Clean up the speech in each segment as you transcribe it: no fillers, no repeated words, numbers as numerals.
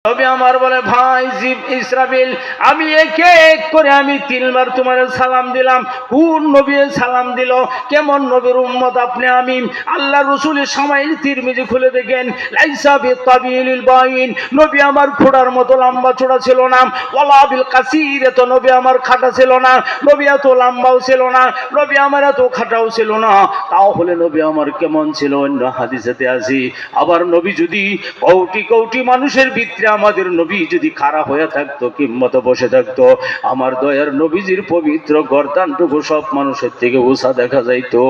তবে আমার বলে ভাই ইসরাফিল, আমি একে এক করে আমি 3 বার তোমার সালাম দিলাম। কোন নবী সালাম দিল, কেমন নবীর উম্মত আপনি? আমি আল্লাহ রাসূলের শামাইল তিরমিজি খুলে দেখেন, লাইসা বিতাবিলিল বাইন, নবী আমার ঘোড়ার মতো লম্বা চওড়া ছিল না, ওয়ালা বিল কাসির, এত নবী আমার খাটা ছিল না, নবী এত লম্বাও ছিল না, নবী আমার এত খাটাও ছিল না। তাহলে নবী আমার কেমন ছিল? অন্য হাদিসেতে আছে, আবার নবী যদি কোটি কোটি মানুষের ভিতরে আমাদের নবী যদি খাড়া হয়ে থাকতো, কিম্মত বসে থাকতো, আমার দয়ার নবীজির পবিত্র গর্দানটুকু সব মানুষের থেকে উঁচা দেখা যাইতো।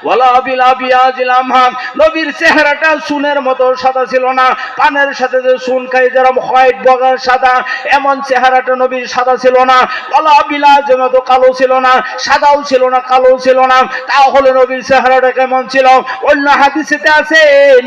ওয়ালা বিল আবিয়াজিল আমহাম, নবীর চেহারাটা সুনের মতো সাদা ছিল না, পানের সাথে যে সুন খাই যেরকম হোয়াইট বগার সাদা, এমন চেহারাটা নবীর সাদা ছিল না। ওয়ালা বিলাজের মতো কালো ছিল না, সাদাও ছিল না, কালো ছিল না। তাহলে নবীর চেহারাটা কেমন ছিল? অন্য হাদিসেতে আছে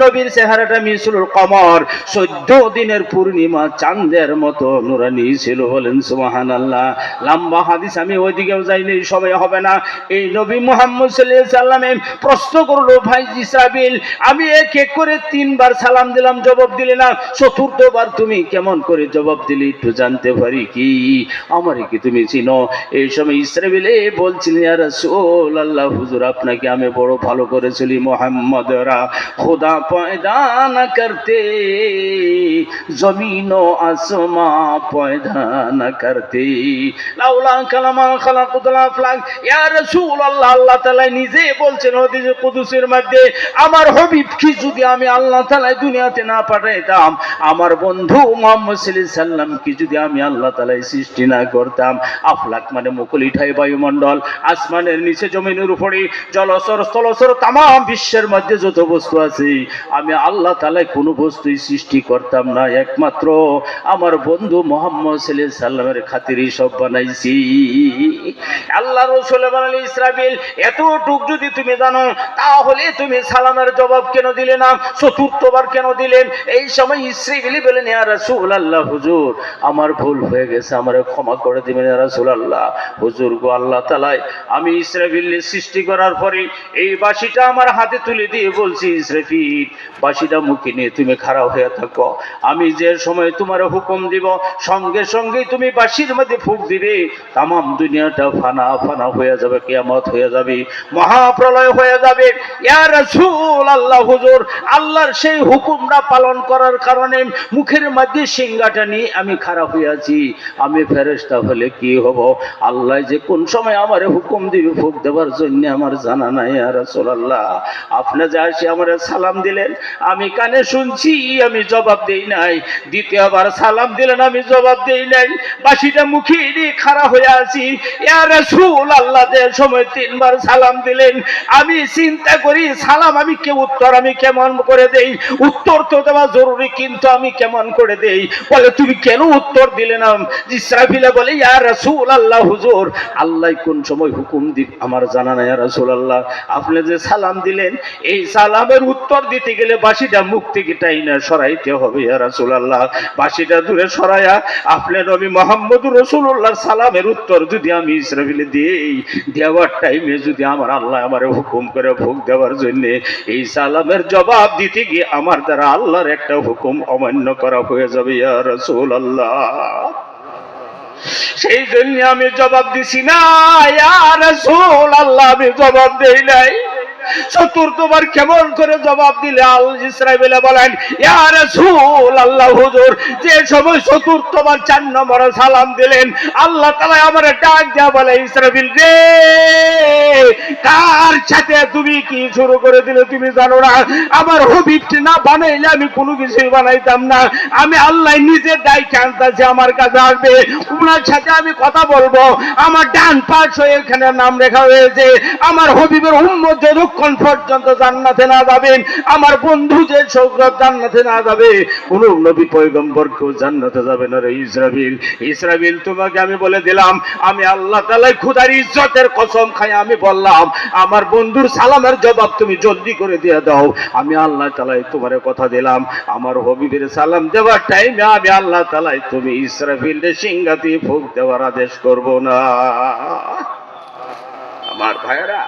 নবীর চেহারাটা মিসলুল কমর, 14 দিনের পূর্ণিমা চাঁদের মতো নুরানি ছিল। বলেন সুবহানাল্লাহ। লম্বা হাদিস, আমি ওইদিকেও যাইনি, সময় হবে না। এই নবী মুহাম্মদ সাল্লাল্লাহু আলাইহি সাল্লামে প্রশ্ন করলো, ভাই ইসরাফিল, আমি এক এক করে 3 বার সালাম দিলাম, জবাব দিলে না, চতুর্থবার তুমি কেমন করে জবাব দিলি একটু জানতে পারি কি? আমারে কি তুমি চিনো? এই সময় ইসরাফিল বলছিলেন, ইয়া রাসূলুল্লাহ, হুজুর আপনাকে আমি বড় ভালো করে চিনি। মুহাম্মদরা খুদা পয়দা না করতে, জমিন ও আসমা পয়দা না করতে, লাউলা কালামা খালাকুল আফলাক। ইয়া রাসূলুল্লাহ, আল্লাহ তাআলা নিজে বলছেন হাদিসে কুদসির মধ্যে, আমার হাবিবকে যদি আমি আল্লাহ তাআলা দুনিয়াতে না পাঠাইতাম, আমার বন্ধু মুহাম্মদ সাল্লাল্লাহু আলাইহি সাল্লাম কি যদি আমি আল্লাহ তাআলা সৃষ্টি না করতাম, আফলাক মানে মুকুলিঠাই বায়ুমণ্ডল, আসমানের নিচে জমিনের উপরে জলচর স্থলচর তাম বিশ্বের মধ্যে যত বস্তু আছে, আমি আল্লাহ তাআলা কোনো বস্তুই সৃষ্টি করতাম না, একমাত্র আমার বন্ধু মুহাম্মদ সাল্লাল্লাহু আলাইহি সাল্লামের খাতিরেই সব বানাইছি। আল্লাহ রাসূল বলেন, ইসরাফিল, এতটুক যদি তুমি জানো, তাহলে তুমি সালামের জবাব কেন দিলে না? চতুর্থবার কেন দিলেন? এই সময় ইসরাফিল বলেন, ইয়া রাসূলুল্লাহ, হুজুর আমার ভুল হয়ে গেছে, আমারে ক্ষমা করে দিবেন ইয়া রাসূলুল্লাহ। হুজুর গো, আল্লাহ তাআলা আমি ইসরাফিলের সৃষ্টি করার পরে এই বাঁশিটা আমার হাতে তুলে দিয়ে বলছি, ইসরাফিল, বাঁশিটা মুখে নিয়ে তুমি খাড়া হয়ে থাকো, আমি যে সময় তোমার হুকুম দিব সঙ্গে সঙ্গেই তুমি বাঁশির মধ্যে ফুঁক দিবে, তাম দুনিয়াটা ফানা ফানা হয়ে যাবে, কিয়ামত হয়ে যাবে, মহাপ্রলয় হয়ে যাবে। ইয়া রাসূলুল্লাহ, হুজুর আল্লাহর সেই হুকুমটা পালন করার কারণে মুখের মধ্যে সিংহাটা নিয়ে আমি খারাপ হয়ে আছি, আমি ফেরেশতা হলে কি হব? আল্লাহ যে কোন সময় আমারে হুকুম দিবে ফুঁক দেওয়ার জন্য আমার জানা নাই। ইয়া রাসূলুল্লাহ, আপনি যে আসি আমারে সালাম দিলেন, আমি কানে শুনছি, আমি জবাব দেই নাই। দ্বিতীয়বার সালাম দিলেন, আমি জবাব দেই নাই, বাঁশিটা মুখে নিয়ে খাড়া হয়ে আছি। ইয়া রাসূলুল্লাহ, যে সময় 3 বার সালাম দিলেন, আমি চিন্তা করি সালাম আমি উত্তর আমি কেমন করে দেই? উত্তর তো দেওয়া জরুরি, কিন্তু আমি কেমন করে দেই? বলে, তুমি কেন উত্তর দিলে না? ইসরাফিল বলে, ইয়া রাসূলুল্লাহ, হুজুর আল্লাহ কোন সময় হুকুম দিন আমার জানা নাই। ইয়া রাসূলুল্লাহ, আপনি যে সালাম দিলেন, এই সালামের উত্তর দিতে গেলে বাঁশিটা মুখ থেকে টাইনা সরাইতে হবে। ইয়া রাসূলুল্লাহ, বাঁশিটা দূরে সরাইয়া আপনি নবী মুহাম্মদুর রাসূলুল্লাহর সালামের উত্তর যদি আমি ইসরাফিলে দেই, দেওয়ার টাইমে যদি আমার আল্লাহ আমারে হুকুম করে ভোগ দেওয়ার জন্য এই সালামের জবাব দিতে গিয়ে আমার দ্বারা আল্লাহর একটা হুকুম অমান্য করা হয়ে যাবে। ইয়া রাসূলুল্লাহ, সেই জন্য আমি জবাব দিছি না। ইয়া রাসূলুল্লাহ, আমি জবাব দেই নাই। চতুর্থবার কেমন করে জবাব দিলে? আল ইসরাফিল বলেন, ইয়া রাসূলুল্লাহ, হুজুর যে সময় চতুর্থবার 4 নম্বরে সালাম দিলেন, আল্লাহ তাআলা আমারে ডাক দিয়া বলে, ইসরাফিল রে, কার সাথে তুমি কি শুরু করে দিলে তুমি জানো না? আমার হাবিবকে না বানাইলে আমি কোনো কিছুই বানাইতাম না। আমি আল্লাহ নিজে ডাইকে আনতাছি, আমার কাছে আসবে, ওনার সাথে আমি কথা বলবো। আমার ডান পাশ হয়ে এখানে নাম লেখা হয়েছে, আমার হাবিবের উম্মত যতক্ষণ পর্যন্ত জান্নাতে না যাবেন, আমার বন্ধু যে সৌগত জান্নাতে না যাবে, কোন নবী পয়গম্বর কেউ জান্নাতে যাবে না রে ইসরাফিল। ইসরাফিল, তোমাকে আমি বলে দিলাম, আমি আল্লাহ তাআলা খোদার ইজ্জতের কসম খাই আমি বললাম, আমার বন্ধুর সালামের জবাব তুমি জলদি করে দিয়ে দাও। আমি আল্লাহ তাআলা তোমারে কথা দিলাম, আমার হাবিবের সালাম দেওয়ার টাইমে আমি আল্লাহ তাআলা তুমি ইসরাফিলের সিংহাতে ফুঁক দেওয়ার আদেশ করব না। আমার ভাইরা,